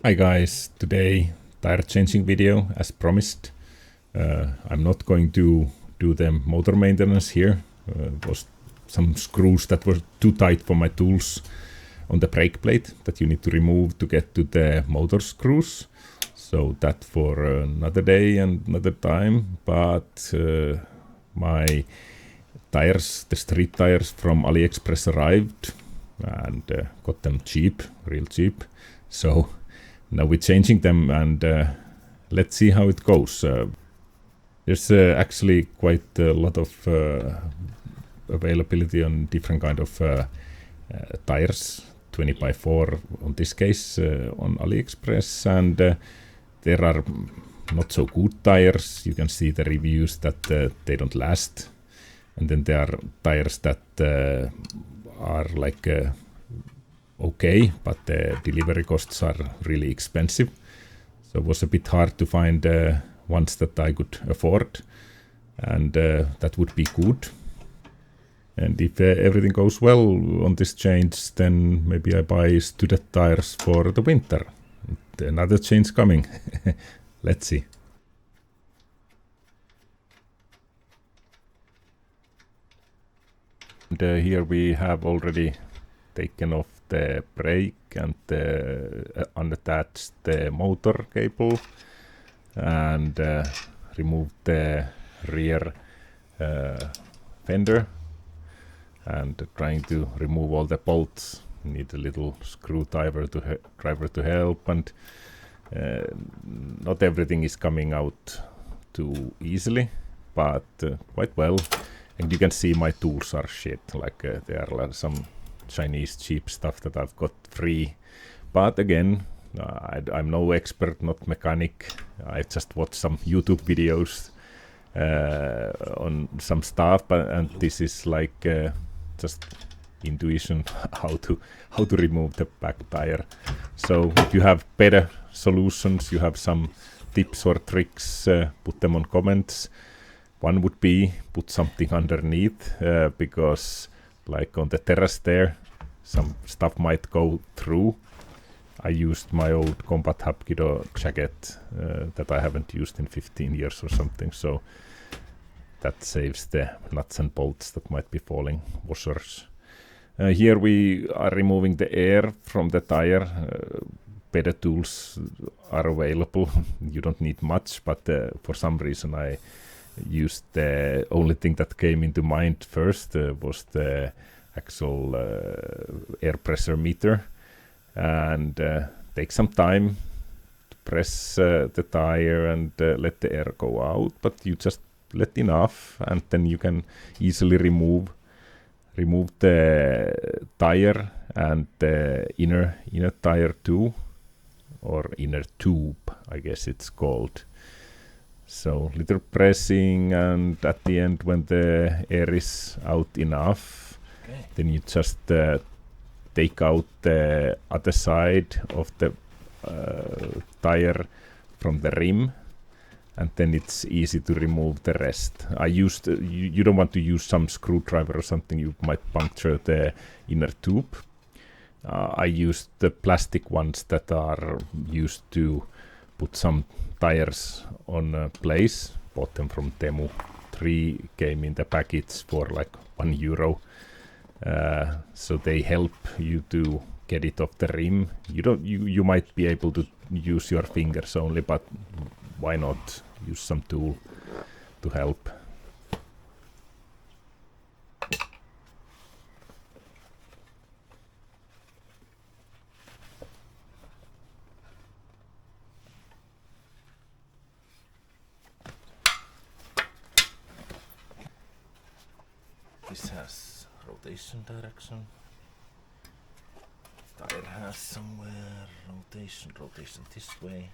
Hi guys, today tire changing video as promised. I'm not going to do the motor maintenance here. It was some screws that were too tight for my tools on the brake plate that you need to remove to get to the motor screws. So that for another day and another time. But my tires, the street tires from Aliexpress arrived and got them cheap, real cheap. So now we're changing them and let's see how it goes. There's actually quite a lot of availability on different kind of tires, 20x4 on this case on Aliexpress, and there are not so good tires. You can see the reviews that they don't last, and then there are tires that are like okay, but the delivery costs are really expensive. So it was a bit hard to find ones that I could afford, and that would be good. And if everything goes well on this change, then maybe I buy studded tires for the winter. Another change coming. Let's see. And here we have already taken off the brake and unattached the motor cable and removed the rear fender and trying to remove all the bolts. Need a little screwdriver to help, and not everything is coming out too easily, but quite well. And you can see my tools are shit, like there are some Chinese cheap stuff that I've got free. But again, I'm no expert, not mechanic. I just watched some YouTube videos on some stuff, and this is like just intuition how to remove the back tire. So if you have better solutions, you have some tips or tricks, put them on comments. One would be put something underneath, because like on the terrace there, some stuff might go through. I used my old Combat Hapkido jacket that I haven't used in 15 years or something, so that saves the nuts and bolts that might be falling, washers. Here we are removing the air from the tire. Better tools are available. You don't need much, but for some reason I used the only thing that came into mind first was the actual air pressure meter, and take some time to press the tire and let the air go out, but you just let enough, and then you can easily remove the tire and the inner tire too, or inner tube, I guess it's called. So little pressing, and at the end when the air is out enough, then you just take out the other side of the tire from the rim, and then it's easy to remove the rest. I used you don't want to use some screwdriver or something, you might puncture the inner tube. I used the plastic ones that are used to put some tires on place. Bought them from Temu. 3 came in the package for like €1. So they help you to get it off the rim. You might be able to use your fingers only, but why not use some tool to help? This has rotation direction. Tire has somewhere rotation this way.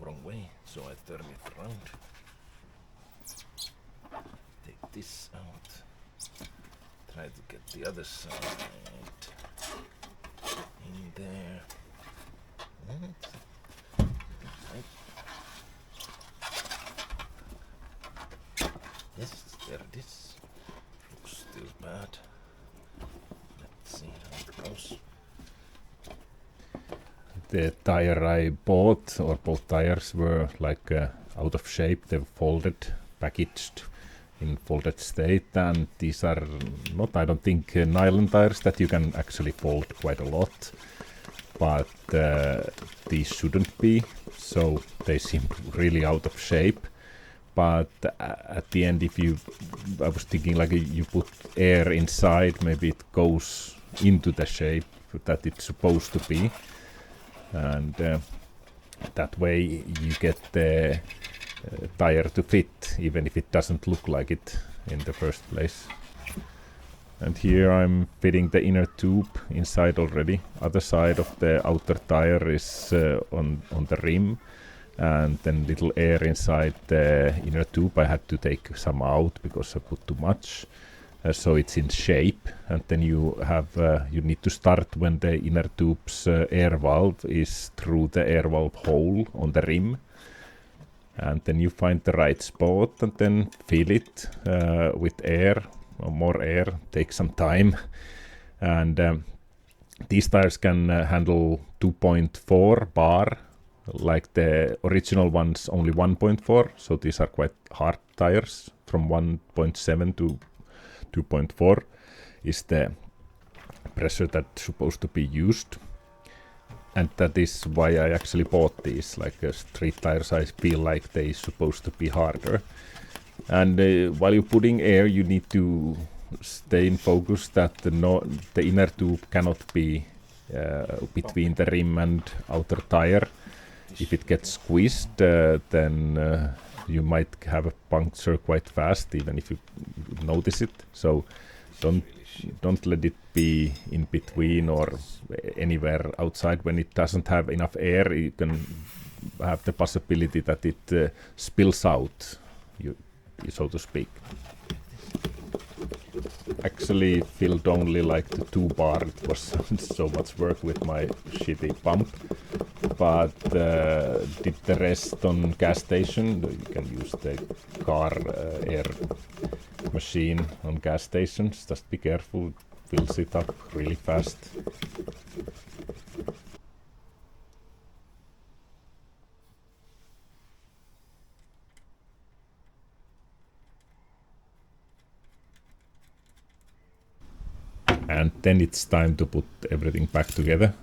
Wrong way, so I turn it around. Take this out. Try to get the other side in there. Yes, there it is. Looks still bad. Let's see how it goes. the tire I bought, or both tires, were like out of shape. They were folded, packaged in folded state, and these are not, I don't think, nylon tires that you can actually fold quite a lot, but these shouldn't be, so they seem really out of shape. But at the end, I was thinking like you put air inside, maybe it goes into the shape that it's supposed to be, and that way you get the tire to fit, even if it doesn't look like it in the first place. And here I'm fitting the inner tube inside already. Other side of the outer tire is on the rim, and then little air inside the inner tube. I had to take some out because I put too much, so it's in shape. And then you need to start when the inner tube's air valve is through the air valve hole on the rim, and then you find the right spot and then fill it with air, or more air. Takes some time, and these tires can handle 2.4 bar, like the original ones only 1.4, so these are quite hard tires. From 1.7 to 2.4 is the pressure that's supposed to be used, and that is why I actually bought these. Like street tires, I feel like they supposed to be harder. And while you're putting air, you need to stay in focus that the inner tube cannot be between the rim and outer tire. If it gets squeezed, then you might have a puncture quite fast, even if you notice it. So don't let it be in between or anywhere outside. When it doesn't have enough air, you can have the possibility that it spills out, so to speak. Actually filled only like the 2 bar. It was so much work with my shitty pump, but did the rest on gas station. You can use the car air machine on gas stations. Just be careful, fills it up really fast. And then it's time to put everything back together.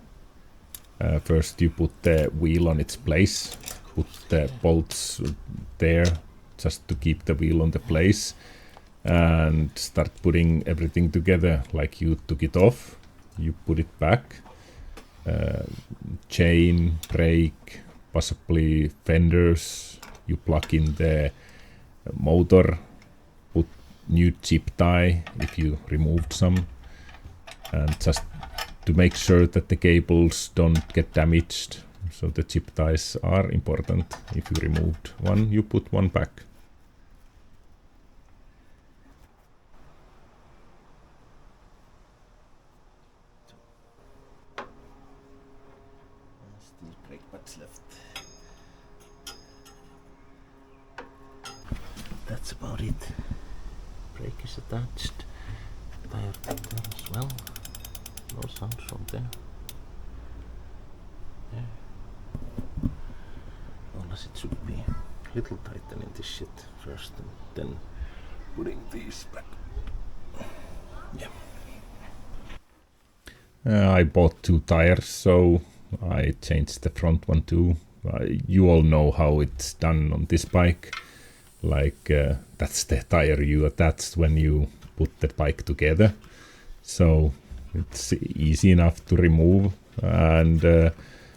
First you put the wheel on its place, put the bolts there just to keep the wheel on the place, and start putting everything together like you took it off. You put it back, chain, brake, possibly fenders. You plug in the motor, put new zip tie if you removed some, and just to make sure that the cables don't get damaged. So the zip ties are important. If you removed one, you put one back. Still brake pads left. That's about it. Brake is attached. Tire filter as well. No sound from there. There. Unless it should be little tightening this shit first and then putting these back. Yeah. I bought 2 tires, so I changed the front one too. You all know how it's done on this bike. Like that's the tire you attach when you put the bike together. So it's easy enough to remove, and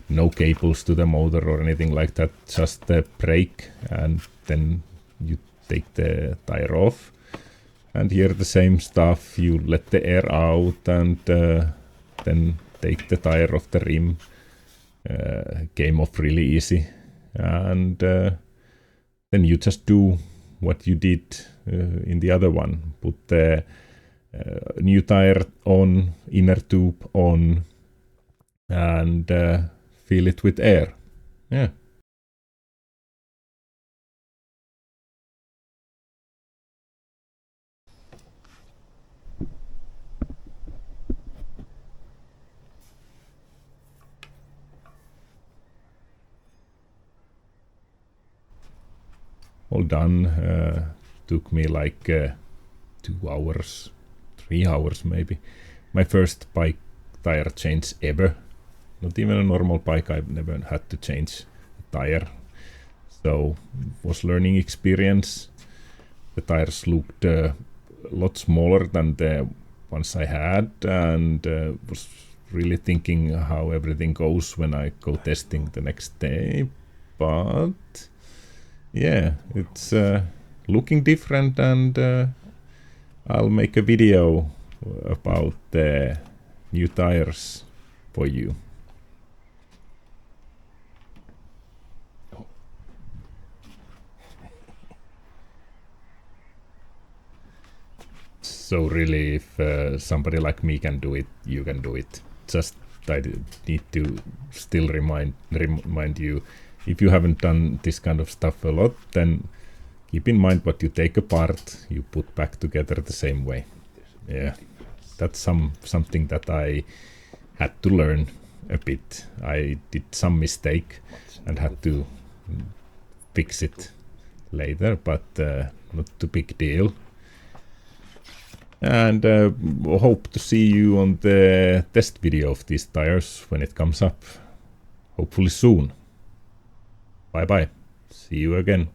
no cables to the motor or anything like that, just the brake, and then you take the tire off. And here the same stuff, you let the air out and then take the tire off the rim. Came off really easy, and then you just do what you did in the other one. Put the new tire on, inner tube on, and fill it with air. Yeah. all done. Took me like 2 hours, 3 hours maybe. My first bike tire change ever. Not even a normal bike, I've never had to change a tire. So was learning experience. The tires looked a lot smaller than the ones I had, and was really thinking how everything goes when I go testing the next day. But yeah, it's looking different, and I'll make a video about the new tires for you. So really, if somebody like me can do it, you can do it. Just I need to still remind you, if you haven't done this kind of stuff a lot, then keep in mind what you take apart, you put back together the same way. Yeah, that's something that I had to learn a bit. I did some mistake and had to fix it later, but not a big deal. And hope to see you on the test video of these tires when it comes up. Hopefully soon. Bye bye. See you again.